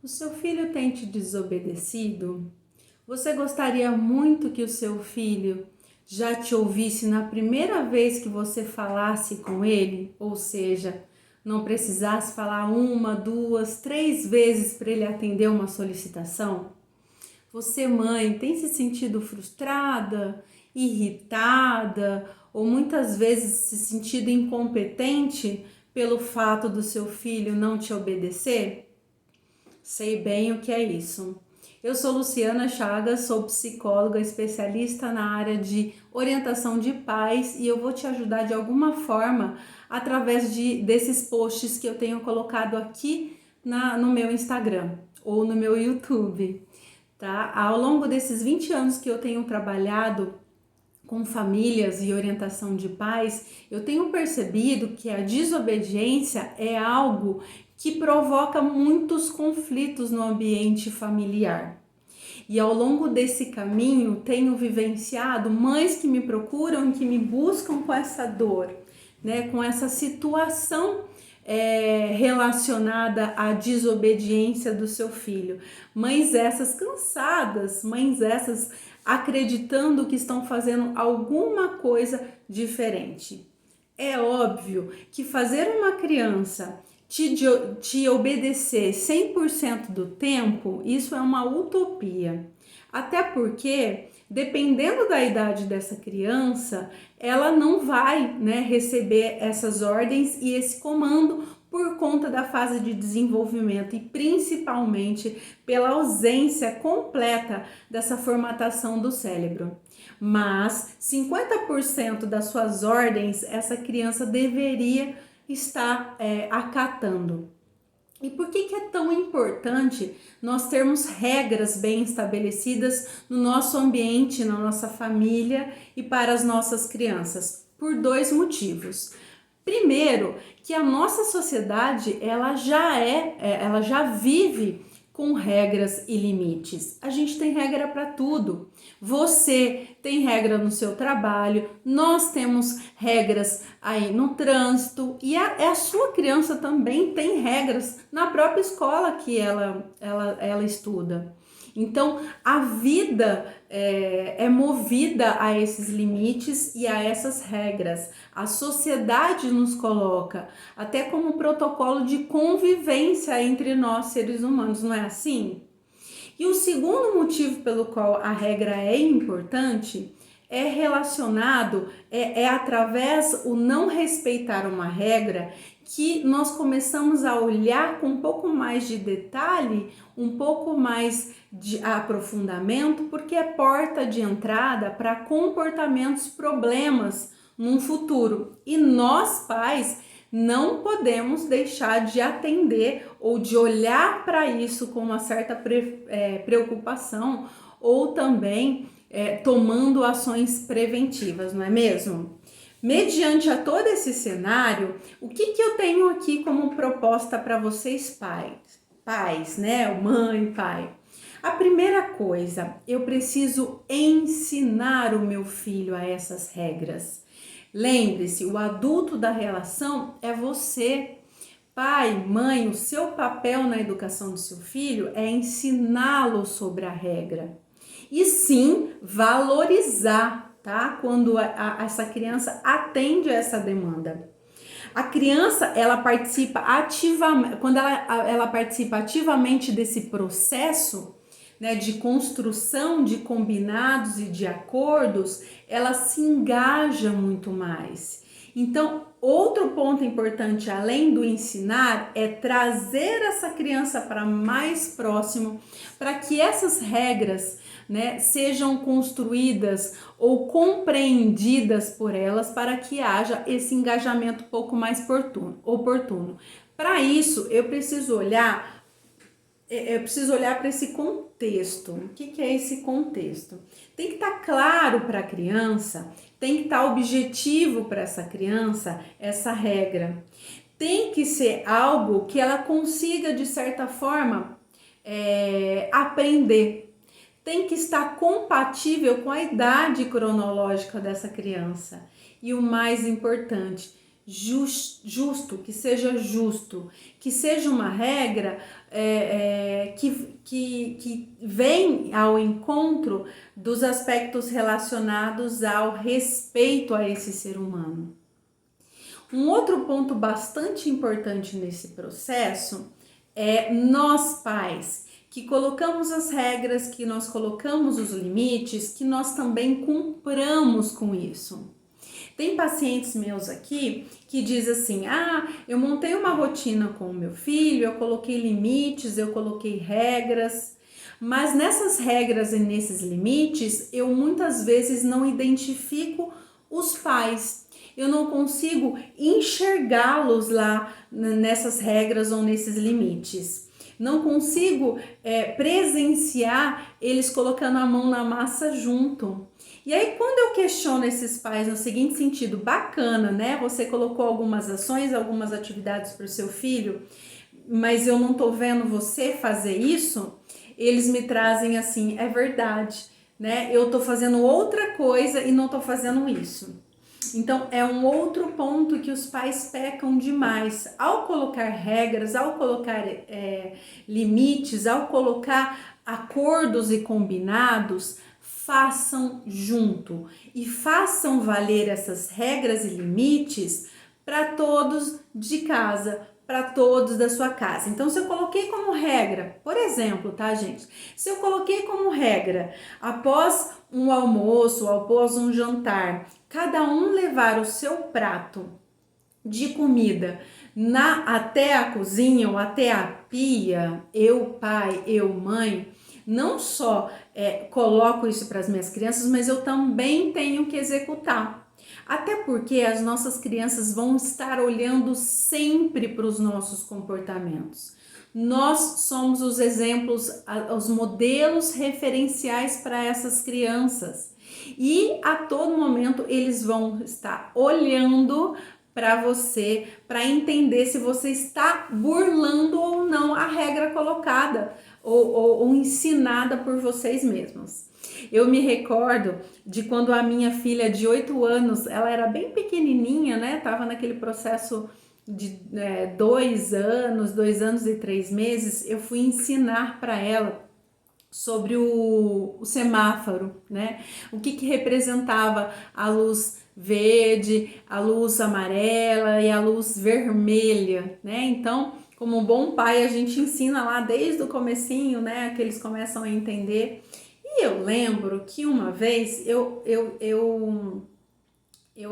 O seu filho tem te desobedecido? Você gostaria muito que o seu filho já te ouvisse na primeira vez que você falasse com ele? Ou seja, não precisasse falar uma, duas, três vezes para ele atender uma solicitação? Você, mãe, tem se sentido frustrada, irritada ou muitas vezes se sentido incompetente pelo fato do seu filho não te obedecer? Sei bem o que é isso. Eu sou Luciana Chagas, sou psicóloga especialista na área de orientação de pais e eu vou te ajudar de alguma forma através desses posts que eu tenho colocado aqui no meu Instagram ou no meu YouTube, tá? Ao longo desses 20 anos que eu tenho trabalhado com famílias e orientação de pais, eu tenho percebido que a desobediência é algo que provoca muitos conflitos no ambiente familiar. E ao longo desse caminho, tenho vivenciado mães que me procuram, que me buscam com essa dor, né, com essa situação relacionada à desobediência do seu filho. Mães essas cansadas, mães essas acreditando que estão fazendo alguma coisa diferente. É óbvio que fazer uma criança te obedecer 100% do tempo, isso é uma utopia. Até porque, dependendo da idade dessa criança, ela não vai, né, receber essas ordens e esse comando por conta da fase de desenvolvimento e principalmente pela ausência completa dessa formatação do cérebro. Mas 50% das suas ordens essa criança deveria estar acatando. E por que é tão importante nós termos regras bem estabelecidas no nosso ambiente, na nossa família e para as nossas crianças? Por dois motivos. Primeiro, que a nossa sociedade ela já vive com regras e limites. A gente tem regra para tudo. Você tem regra no seu trabalho, nós temos regras aí no trânsito e a sua criança também tem regras na própria escola que ela estuda. Então, a vida é movida a esses limites e a essas regras. A sociedade nos coloca até como protocolo de convivência entre nós, seres humanos, não é assim? E o segundo motivo pelo qual a regra é importante é relacionado, através o não respeitar uma regra que nós começamos a olhar com um pouco mais de detalhe, um pouco mais de aprofundamento, porque é porta de entrada para comportamentos, problemas num futuro. E nós, pais, não podemos deixar de atender ou de olhar para isso com uma certa preocupação ou também tomando ações preventivas, não é mesmo? Mediante a todo esse cenário, o que eu tenho aqui como proposta para vocês pais, né? Mãe, pai. A primeira coisa, eu preciso ensinar o meu filho a essas regras. Lembre-se, o adulto da relação é você. Pai, mãe, o seu papel na educação do seu filho é ensiná-lo sobre a regra. E sim, valorizar, tá? Quando essa criança atende a essa demanda. A criança, ela participa ativamente, quando ela participa ativamente desse processo, né, de construção de combinados e de acordos, ela se engaja muito mais. Então, outro ponto importante, além do ensinar, é trazer essa criança para mais próximo, para que essas regras, né, sejam construídas ou compreendidas por elas, para que haja esse engajamento um pouco mais oportuno. Para isso, eu preciso olhar para esse contexto. O que é esse contexto? Tem que estar claro para a criança, tem que estar objetivo para essa criança essa regra. Tem que ser algo que ela consiga, de certa forma, aprender. Tem que estar compatível com a idade cronológica dessa criança. E o mais importante, justo, que seja uma regra que vem ao encontro dos aspectos relacionados ao respeito a esse ser humano. Um outro ponto bastante importante nesse processo é nós pais, que colocamos as regras, que nós colocamos os limites, que nós também cumpramos com isso. Tem pacientes meus aqui que diz assim, eu montei uma rotina com o meu filho, eu coloquei limites, eu coloquei regras, mas nessas regras e nesses limites, eu muitas vezes não identifico os pais. Eu não consigo enxergá-los lá nessas regras ou nesses limites. Não consigo presenciar eles colocando a mão na massa junto. E aí, quando eu questiono esses pais no seguinte sentido, bacana, né? Você colocou algumas ações, algumas atividades para o seu filho, mas eu não tô vendo você fazer isso. Eles me trazem assim, é verdade, né? Eu tô fazendo outra coisa e não tô fazendo isso. Então, é um outro ponto que os pais pecam demais. Ao colocar regras, ao colocar limites, ao colocar acordos e combinados, façam junto e façam valer essas regras e limites para todos de casa, para todos da sua casa. Então, se eu coloquei como regra, por exemplo, tá, gente? Se eu coloquei como regra, após um almoço, após um jantar, cada um levar o seu prato de comida até a cozinha ou até a pia, eu pai, eu mãe, não só coloco isso para as minhas crianças, mas eu também tenho que executar. Até porque as nossas crianças vão estar olhando sempre para os nossos comportamentos. Nós somos os exemplos, os modelos referenciais para essas crianças. E a todo momento eles vão estar olhando para você, para entender se você está burlando ou não a regra colocada ou ensinada por vocês mesmos. Eu me recordo de quando a minha filha de 8 anos, ela era bem pequenininha, né? Tava naquele processo de 2 anos e 3 meses, eu fui ensinar para ela sobre o semáforo, né? O que representava a luz verde, a luz amarela e a luz vermelha, né? Então, como um bom pai, a gente ensina lá desde o comecinho, né? Que eles começam a entender. E eu lembro que uma vez eu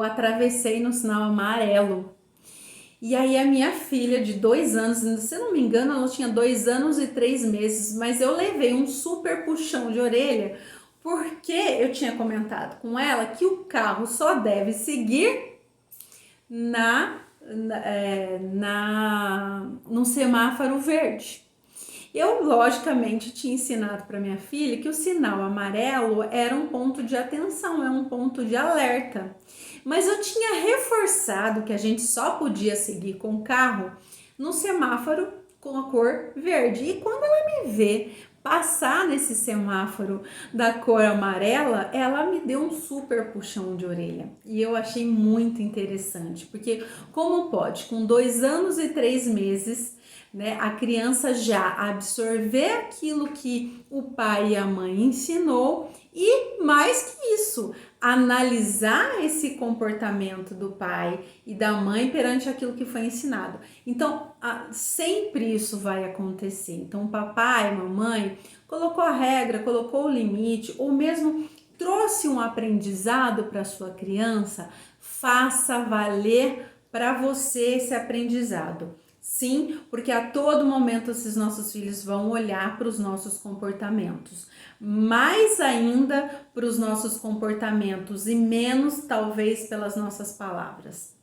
atravessei no sinal amarelo. E aí a minha filha de 2 anos, se não me engano, ela tinha 2 anos e 3 meses, mas eu levei um super puxão de orelha, porque eu tinha comentado com ela que o carro só deve seguir no semáforo verde. Eu, logicamente, tinha ensinado para minha filha que o sinal amarelo era um ponto de atenção, é um ponto de alerta. Mas eu tinha reforçado que a gente só podia seguir com o carro no semáforo com a cor verde. E quando ela me vê passar nesse semáforo da cor amarela, ela me deu um super puxão de orelha. E eu achei muito interessante, porque como pode, com 2 anos e 3 meses, né, a criança já absorver aquilo que o pai e a mãe ensinou e mais que isso, analisar esse comportamento do pai e da mãe perante aquilo que foi ensinado. Então, sempre isso vai acontecer. Então, papai, mamãe colocou a regra, colocou o limite, ou mesmo trouxe um aprendizado para sua criança, faça valer para você esse aprendizado. Sim, porque a todo momento esses nossos filhos vão olhar para os nossos comportamentos, mais ainda para os nossos comportamentos e menos talvez pelas nossas palavras.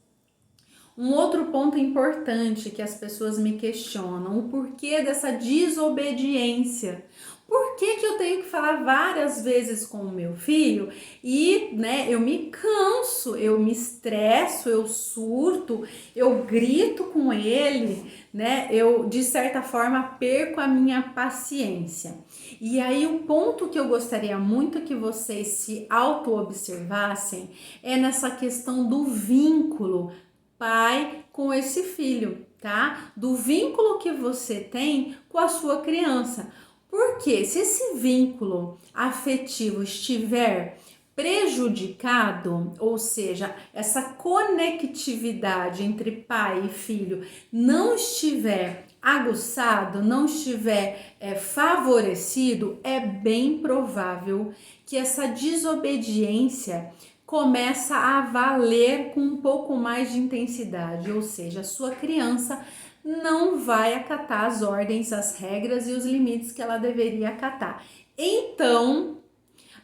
Um outro ponto importante que as pessoas me questionam, o porquê dessa desobediência. Por que eu tenho que falar várias vezes com o meu filho e, né, eu me canso, eu me estresso, eu surto, eu grito com ele, né? Eu, de certa forma, perco a minha paciência. E aí, o ponto que eu gostaria muito que vocês se auto-observassem é nessa questão do vínculo pai com esse filho, tá? Do vínculo que você tem com a sua criança. Porque se esse vínculo afetivo estiver prejudicado, ou seja, essa conectividade entre pai e filho não estiver aguçado, não estiver favorecido, é bem provável que essa desobediência começa a valer com um pouco mais de intensidade, ou seja, a sua criança não vai acatar as ordens, as regras e os limites que ela deveria acatar. Então,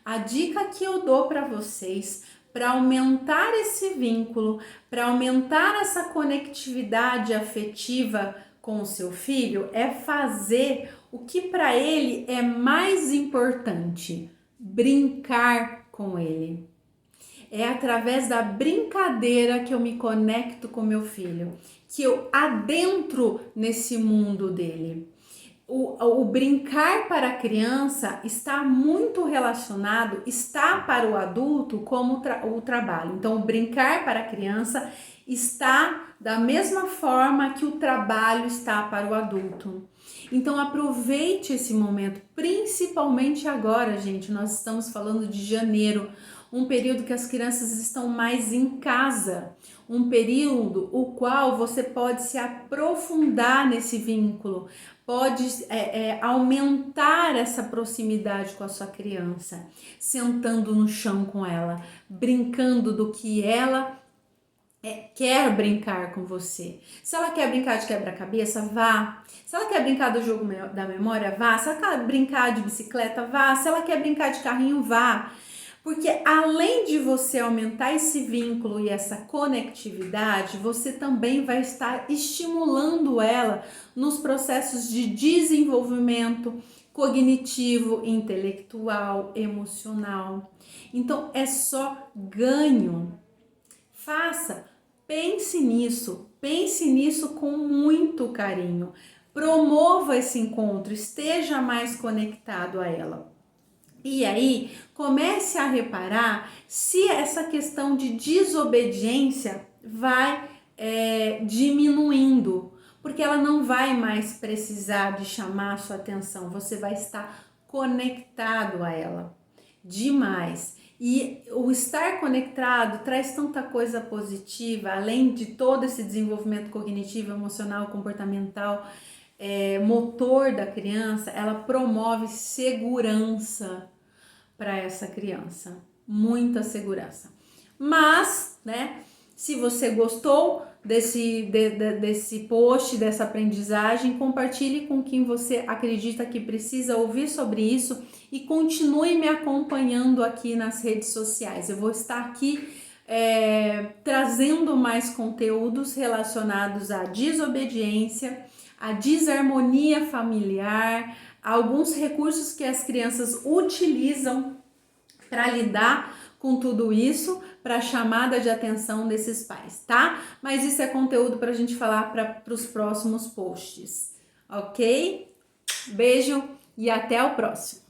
a dica que eu dou para vocês para aumentar esse vínculo, para aumentar essa conectividade afetiva com o seu filho é fazer o que para ele é mais importante: brincar com ele. É através da brincadeira que eu me conecto com meu filho, que eu adentro nesse mundo dele. O brincar para a criança está muito relacionado, está para o adulto como o trabalho. Então, o brincar para a criança está da mesma forma que o trabalho está para o adulto. Então, aproveite esse momento, principalmente agora, gente. Nós estamos falando de janeiro, um período que as crianças estão mais em casa, um período o qual você pode se aprofundar nesse vínculo, pode aumentar essa proximidade com a sua criança, sentando no chão com ela, brincando do que ela quer brincar com você. Se ela quer brincar de quebra-cabeça, vá. Se ela quer brincar do jogo da memória, vá. Se ela quer brincar de bicicleta, vá. Se ela quer brincar de carrinho, vá. Porque além de você aumentar esse vínculo e essa conectividade, você também vai estar estimulando ela nos processos de desenvolvimento cognitivo, intelectual, emocional. Então é só ganho. Faça, pense nisso com muito carinho. Promova esse encontro, esteja mais conectado a ela. E aí, comece a reparar se essa questão de desobediência vai diminuindo, porque ela não vai mais precisar de chamar a sua atenção, você vai estar conectado a ela demais. E o estar conectado traz tanta coisa positiva, além de todo esse desenvolvimento cognitivo, emocional, comportamental, motor da criança, ela promove segurança para essa criança, muita segurança. Mas, né, se você gostou desse post, dessa aprendizagem, compartilhe com quem você acredita que precisa ouvir sobre isso e continue me acompanhando aqui nas redes sociais. Eu vou estar aqui trazendo mais conteúdos relacionados à desobediência, à desarmonia familiar, alguns recursos que as crianças utilizam para lidar com tudo isso, para chamada de atenção desses pais, tá? Mas isso é conteúdo para a gente falar para os próximos posts, ok? Beijo e até o próximo.